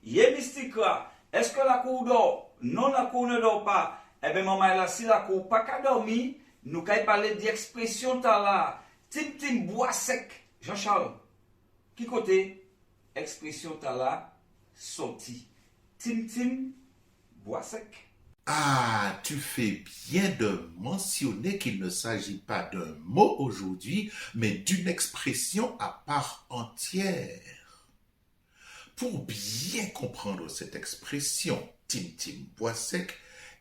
yé mystique là. Est-ce que la cour dort? Non, la cour ne dort pas. Eh bien, maman, là, si la cour pas qu'à dormir, nous qu'à parler d'expression là. Tim bois sec. Jean-Charles, qui côté expression là sorti? Tim bois sec. Ah, tu fais bien de mentionner qu'il ne s'agit pas d'un mot aujourd'hui, mais d'une expression à part entière. Pour bien comprendre cette expression, Tim bois sec,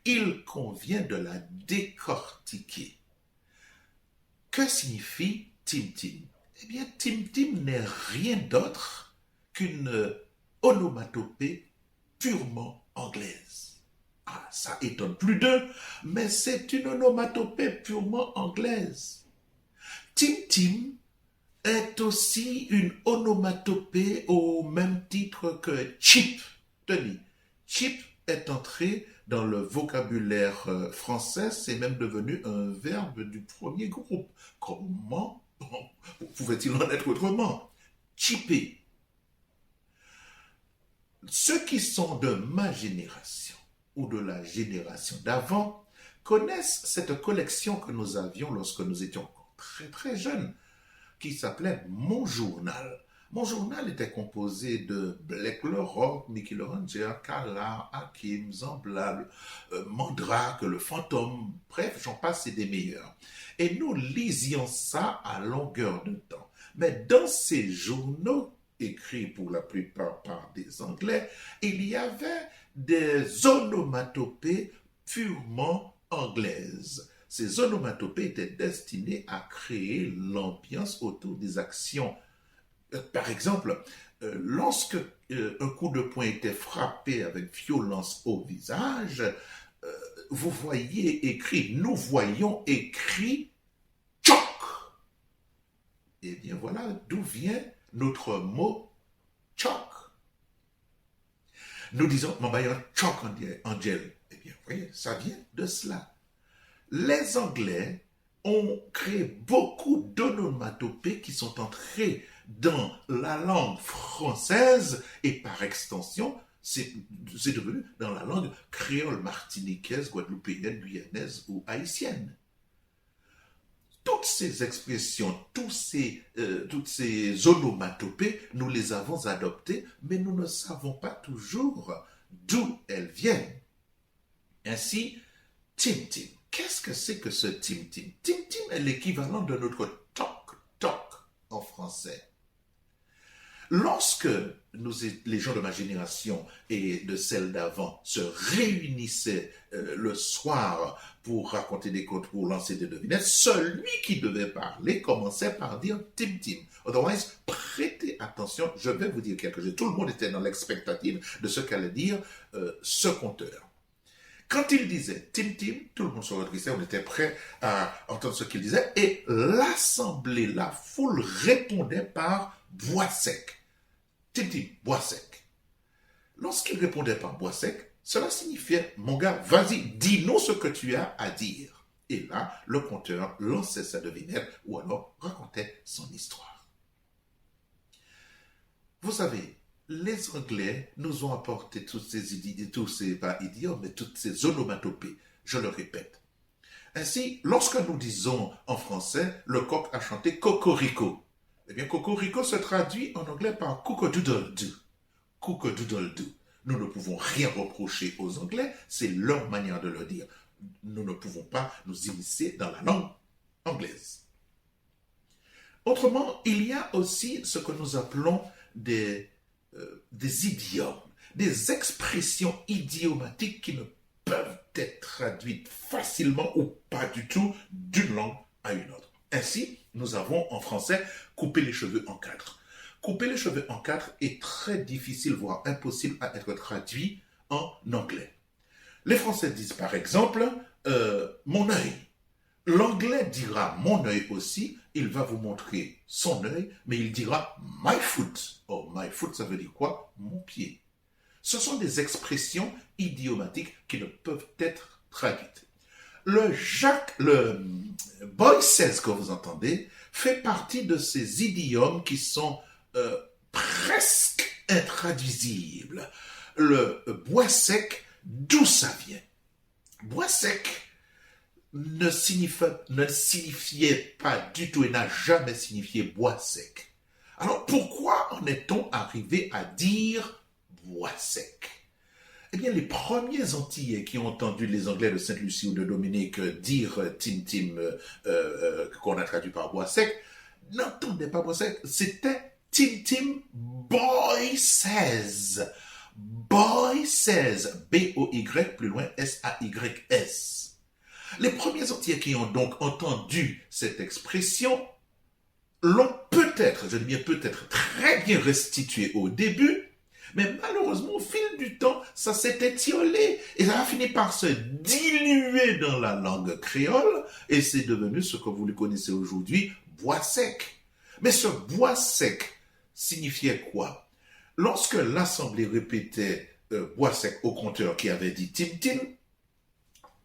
il convient de la décortiquer. Que signifie Tim? Eh bien, Tim n'est rien d'autre qu'une onomatopée purement anglaise. Ah, ça étonne plus d'un, mais c'est une onomatopée purement anglaise. Tim est aussi une onomatopée au même titre que chip. Tenez, chip est entré dans le vocabulaire français, c'est même devenu un verbe du premier groupe. Comment pouvait-il en être autrement? Chipper. Ceux qui sont de ma génération ou de la génération d'avant connaissent cette collection que nous avions lorsque nous étions encore très très jeunes, qui s'appelait Mon Journal. Mon journal était composé de Black le Rock, Mickey le Ranger, Kala, Hakim, Zamblable, Mandrake, le fantôme, bref, j'en passe, c'est des meilleurs. Et nous lisions ça à longueur de temps. Mais dans ces journaux, écrits pour la plupart par des Anglais, il y avait des onomatopées purement anglaises. Ces onomatopées étaient destinées à créer l'ambiance autour des actions. Par exemple, lorsque un coup de poing était frappé avec violence au visage, vous voyez écrit, nous voyons écrit choc. Eh bien voilà d'où vient notre mot choc. Nous disons, mon bailleur choc Angel. Eh bien, vous voyez, ça vient de cela. Les Anglais ont créé beaucoup d'onomatopées qui sont entrées dans la langue française et par extension, c'est devenu dans la langue créole martiniquaise, guadeloupéenne, guyanaise ou haïtienne. Toutes ces expressions, toutes ces onomatopées, nous les avons adoptées, mais nous ne savons pas toujours d'où elles viennent. Ainsi, Tim. Qu'est-ce que c'est que ce Tim? Tim est l'équivalent de notre toc en français. Lorsque les gens de ma génération et de celle d'avant se réunissaient le soir pour raconter des contes, pour lancer des devinettes, celui qui devait parler commençait par dire Tim. Otherwise, prêtez attention, je vais vous dire quelque chose. Tout le monde était dans l'expectative de ce qu'allait dire ce conteur. Quand il disait Tim, tout le monde se redressait, on était prêt à entendre ce qu'il disait, et l'assemblée, la foule répondait par bois sec. Tim, bois sec. Lorsqu'il répondait par bois sec, cela signifiait, mon gars, vas-y, dis-nous ce que tu as à dire. Et là, le conteur lançait sa devinette ou alors racontait son histoire. Vous savez, les Anglais nous ont apporté toutes ces onomatopées, je le répète. Ainsi, lorsque nous disons en français, le coq a chanté cocorico, eh bien, cocorico se traduit en anglais par cock-a-doodle-doo. Cock-a-doodle-doo. Nous ne pouvons rien reprocher aux Anglais, c'est leur manière de le dire. Nous ne pouvons pas nous immiscer dans la langue anglaise. Autrement, il y a aussi ce que nous appelons des idiomes, des expressions idiomatiques qui ne peuvent être traduites facilement ou pas du tout d'une langue à une autre. Ainsi, nous avons en français couper les cheveux en quatre. Couper les cheveux en quatre est très difficile, voire impossible à être traduit en anglais. Les Français disent par exemple mon œil. L'anglais dira mon œil aussi, il va vous montrer son œil, mais il dira my foot. Oh, my foot, ça veut dire quoi? Mon pied. Ce sont des expressions idiomatiques qui ne peuvent être traduites. Le boy says que vous entendez fait partie de ces idiomes qui sont presque intraduisible. Le bois sec, d'où ça vient? Bois sec ne signifiait pas du tout et n'a jamais signifié bois sec. Alors pourquoi en est-on arrivé à dire bois sec? Eh bien, les premiers Antillais qui ont entendu les Anglais de Sainte-Lucie ou de Dominique dire Tim Tim, qu'on a traduit par bois sec, n'entendaient pas bois sec, c'était Tim Tim Boy Says. Boy Says, B-O-Y, plus loin, S-A-Y-S. Les premiers Antillais qui ont donc entendu cette expression l'ont peut-être, je dis bien peut-être, très bien restituée au début, mais malheureusement, au fil du temps, ça s'est étiolé et ça a fini par se diluer dans la langue créole et c'est devenu ce que vous le connaissez aujourd'hui, bois sec. Mais ce bois sec signifiait quoi? Lorsque l'Assemblée répétait bois sec au compteur qui avait dit Tim Tim,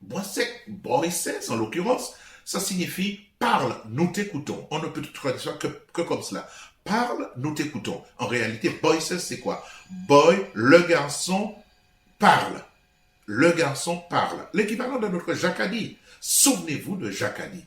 bois sec, boy says en l'occurrence, ça signifie parle, nous t'écoutons. On ne peut traduire ça que comme cela. Parle, nous t'écoutons. En réalité, boy says, c'est quoi? Boy, le garçon parle. Le garçon parle. L'équivalent de notre Jacadi. Souvenez-vous de Jacadi.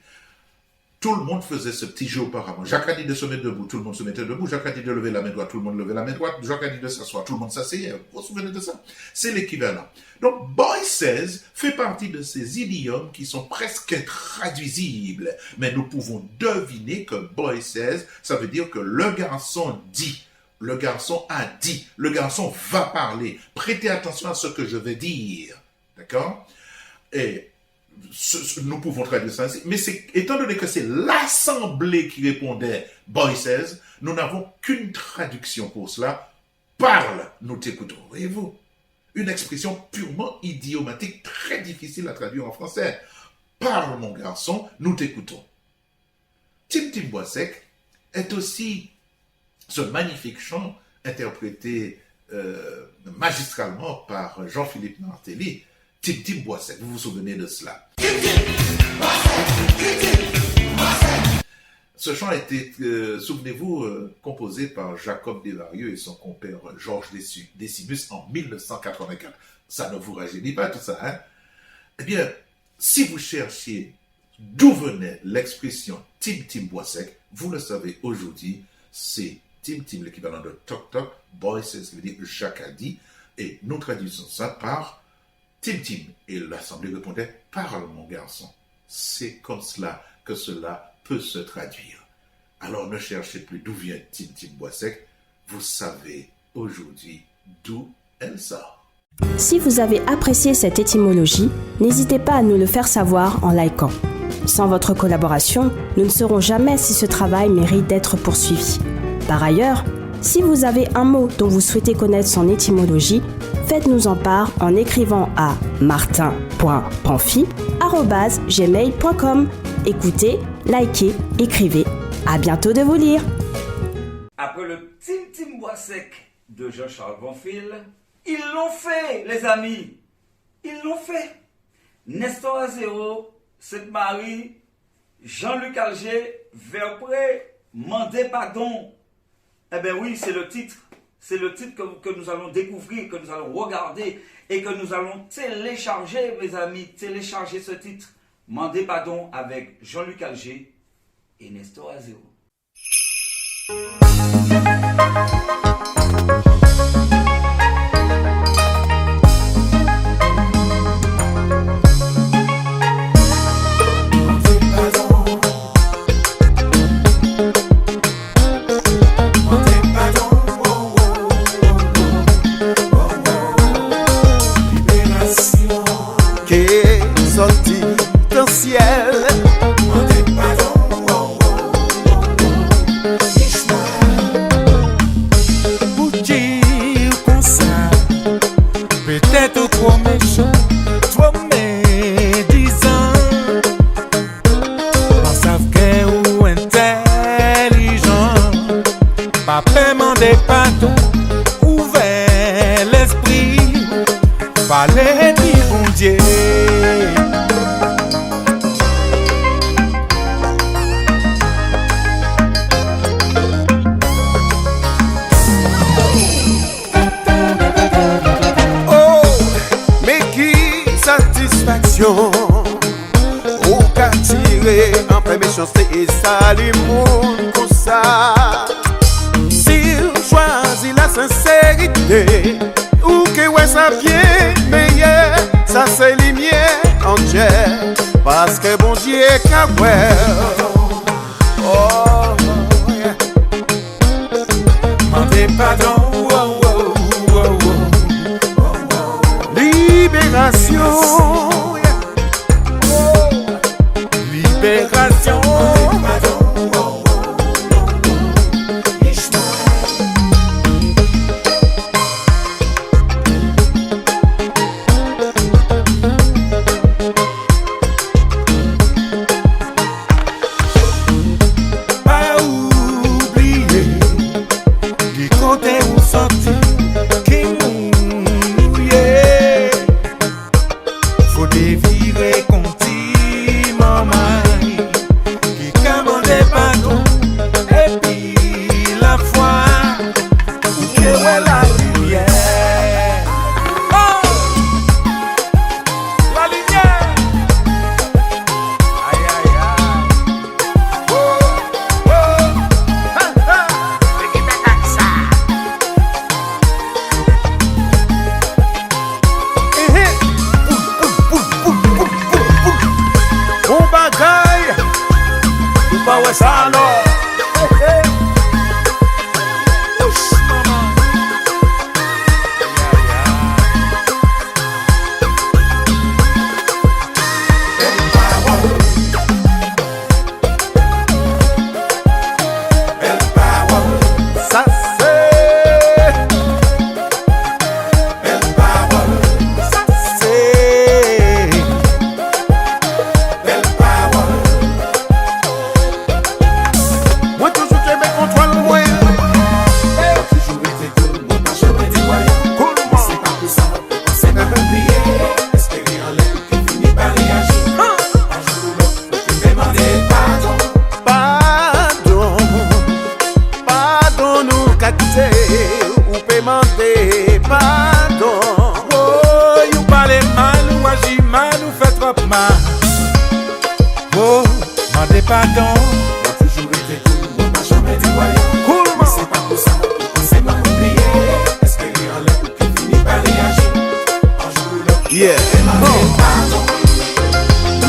Tout le monde faisait ce petit jeu auparavant. Jacques a dit de se mettre debout, tout le monde se mettait debout. Jacques a dit de lever la main droite, tout le monde levait la main droite. Jacques a dit de s'asseoir, tout le monde s'asseyait. Vous vous souvenez de ça? C'est l'équivalent. Donc, boy says fait partie de ces idiomes qui sont presque intraduisibles. Mais nous pouvons deviner que boy says, ça veut dire que le garçon dit. Le garçon a dit. Le garçon va parler. Prêtez attention à ce que je vais dire. D'accord? Et nous pouvons traduire ça ainsi, mais étant donné que c'est l'Assemblée qui répondait « Boy says », nous n'avons qu'une traduction pour cela. « Parle, nous t'écoutons ». Voyez-vous? Une expression purement idiomatique, très difficile à traduire en français. « Parle, mon garçon, nous t'écoutons ». Tim Tim Bois Sec est aussi ce magnifique chant interprété magistralement par Jean-Philippe Martelly, Tim Tim Bois Sec, vous vous souvenez de cela? Ce chant a été, souvenez-vous, composé par Jacob Desvarieux et son compère Georges Décimus en 1984. Ça ne vous rajeunit pas tout ça, hein? Eh bien, si vous cherchiez d'où venait l'expression Tim Tim Bois Sec, vous le savez aujourd'hui, c'est Tim Tim, l'équivalent de Toc Toc, Boy Says, qui veut dire Jacques a dit, et nous traduisons ça par Tim Tim, et l'Assemblée répondait « Parle, mon garçon ». C'est comme cela que cela peut se traduire. Alors ne cherchez plus d'où vient Tim Tim Bois Sec, vous savez aujourd'hui d'où elle sort. Si vous avez apprécié cette étymologie, n'hésitez pas à nous le faire savoir en likant. Sans votre collaboration, nous ne saurons jamais si ce travail mérite d'être poursuivi. Par ailleurs, si vous avez un mot dont vous souhaitez connaître son étymologie, faites-nous en part en écrivant à martin.pamphie@gmail.com. Écoutez, likez, écrivez. À bientôt de vous lire. Après le Tim Tim Bois Sec de Jean-Charles Bonfil, ils l'ont fait, les amis. Ils l'ont fait. Nestor Azero, Sainte-Marie, Jean-Luc Alger, Verpré, Mandez pardon. Eh bien oui, c'est le titre. C'est le titre que nous allons découvrir, que nous allons regarder et que nous allons télécharger, mes amis. Télécharger ce titre. Mandez pardon avec Jean-Luc Alger et Nestor Azero. méchanceté et ça les monde comme ça. S'il choisit la sincérité, ou que ouais ça vient meilleur, ça c'est les miens en Dieu, parce que bon Dieu qu'a oh, yeah. Mandez pardon, oh, oh, oh, oh, oh. Libération, yeah. Oh. Libération.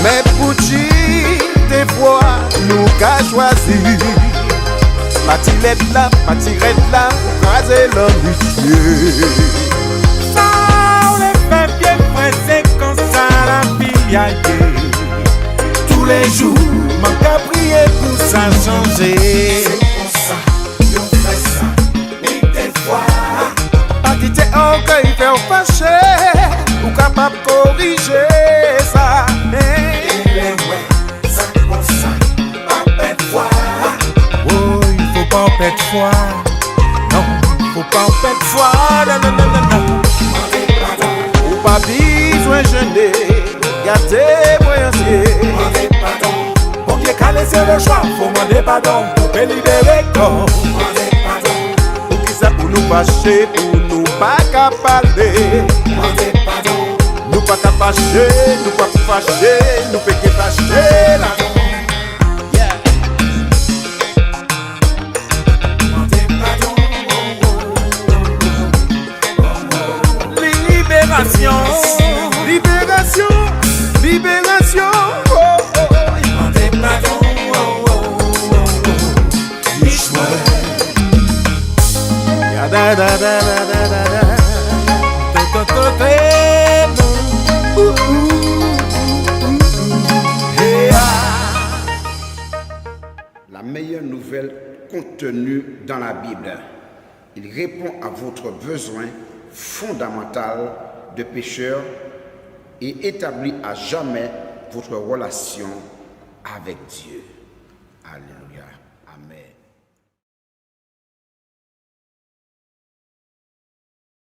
Mais pour des fois, nous qu'a choisi. Matilette là, craser l'amitié. Ça, on les fait bien pressé comme ça la vie aille. Tous les jours, manque à prier pour ça changer. C'est pour ça, on fait ça, et des fois. Patite orgueil fait fâcher, ou capable de corriger ça. Pas en pète foi, non, faut pas en pète foi, non, non, non, non, non. Ou pas besoin gêner, gâter, voyager. Bon Dieu, qu'à laisser le choix, faut demander pardon, pour te libérer comme. Pour qui ça pour nous fâcher, pour nous pas capables. Nous pas fâcher, nous pas fâcher, nous fait que fâcher là. Libération, libération, oh, oh, oh. Demandez pardon, oh, oh, oh, oh. Ya da da da da da da da. La meilleure nouvelle contenue dans la Bible. Il répond à votre besoin fondamental de pécheur et établit à jamais votre relation avec Dieu. Alléluia.